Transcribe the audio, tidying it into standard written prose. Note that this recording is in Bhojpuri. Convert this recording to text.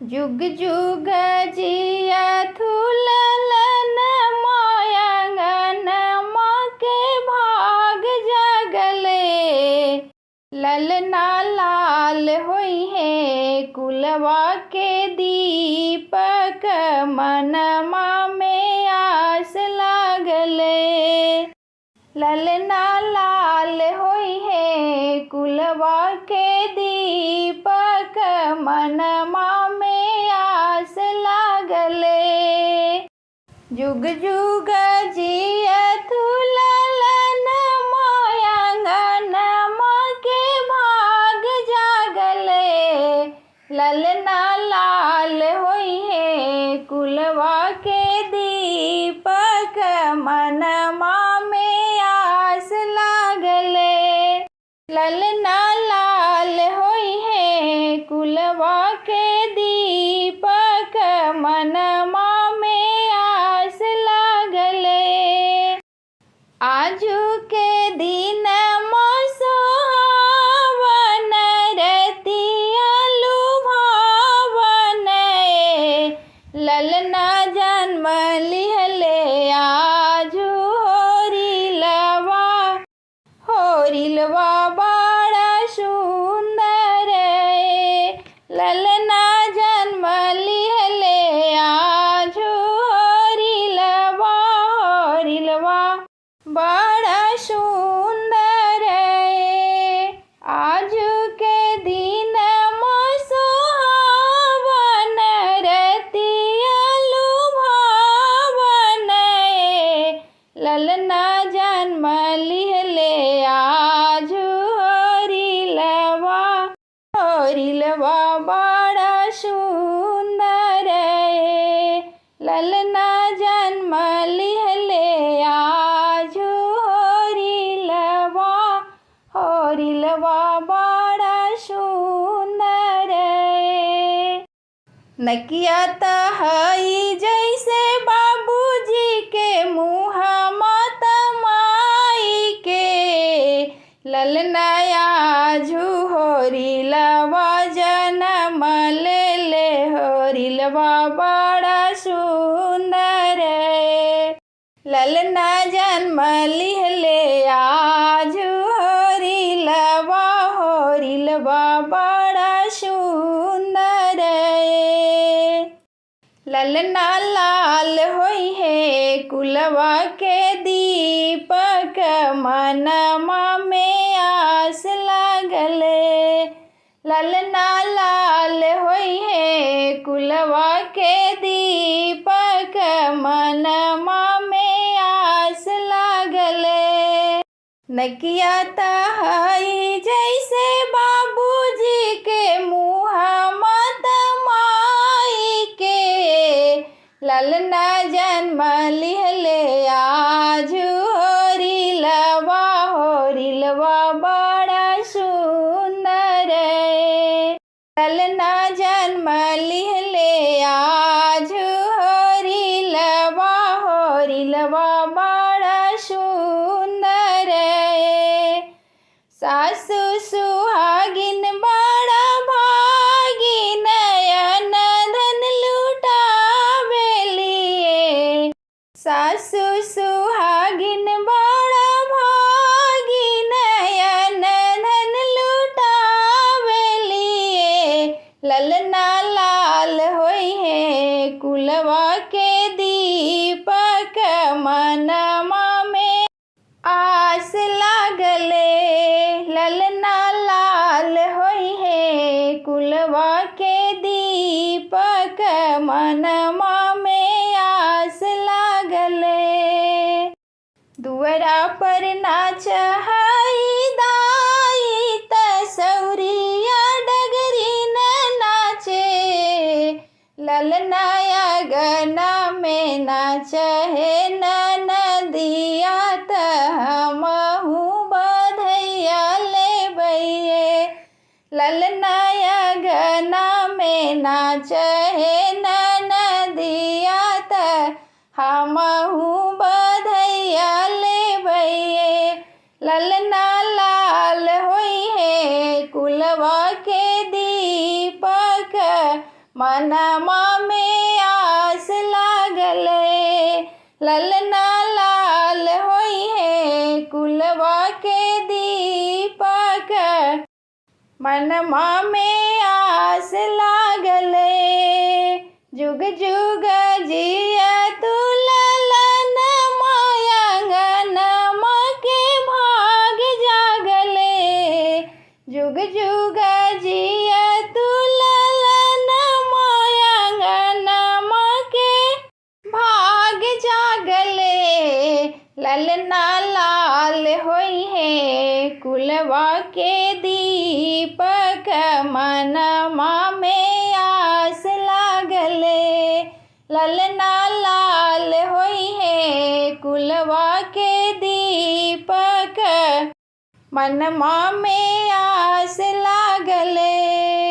जुग जुग जियथु ललन मायंगन के भाग जगले। ललना लाल होई है कुलवा के दीपक, मनमा में आस लागले। ललना लाल होई है कुलवा के दीपक, मनमा में आस लागले। जुग जुग जियथु ललन मायंगन के भाग जागले। ललना लाल होई है कुलवा के दीपक, मनमा में आस लागले। ललना लाल होई है कुलवा के दीपक, मनमा में आस लागले। आजू के दिन सोहावन रतिया लुभावन, ललना जन्म लिहले आजू होरिलवा बड़ा सुंदर। ललना जन्म लिहले आजू होरिलवा बड़ा सुंदर। आज के दिन सोहावन रतिया लुभावन, ललना जन्म लिहले आज होरिलवा बड़ा सुंदर। ललना जन्म लिहले आज होरिलवा बड़ा सुंदर। नकिया तहई जैसे बाबूजी के मुँह मत माई के। ललना आजू होरिलवा जन्म ले होरिलवा बड़ा सुंदर। ललना जन्म लिहले आज होरिलवा बड़ा सुंदर। ललना लाल होई है कुलवा के दीपक, मनमा में आस लागले। ललना लाल होई है कुलवा के दीपक, मनमा में आस लागले। नकिया तहई जैसे बाबूजी के मुँह मत माई के। ललना जन्म लिहले आज होरिलवा बड़ा सुंदर। ललना जन्म लिहले आज होरिलवा बड़ा सुंदर। सासु सुहागिन बड़ा भागिन, नयन धन लुटावेलिए। सासु सुहागिन बड़ा भागिन, नयन धन लुटावेलिए। ललना लाल होई है कुलवा के दीपक, मनमा में आस लागले। ललना लाल होई है कुलवा के दीपक, मनमा में आस लागले। दुअरा पर नाच हई दाई तसौरिया डगरी न नाचे। ललना गना में नाच है नदिया हमहू बधैया ले बैये। ललना गना में नाच है नदिया हमहू बधैया ले बैये। ललना लाल होई है कुलवा के दीपक, मनमा में आस लागले। ललना लाल होई है कुलवा के दीपक, मनमा में आस लागले। जुग जुग जिया तू ललन मायंगनमा के भाग जागले। जुग जुग जिया तू ललन मायंगनमा के भाग जागले। ललना लाल होई है कुलवा के दीपक, मनमा में आस लागले। ललना लाल होई है कुलवा के दीपक, मनमा में आस लागले।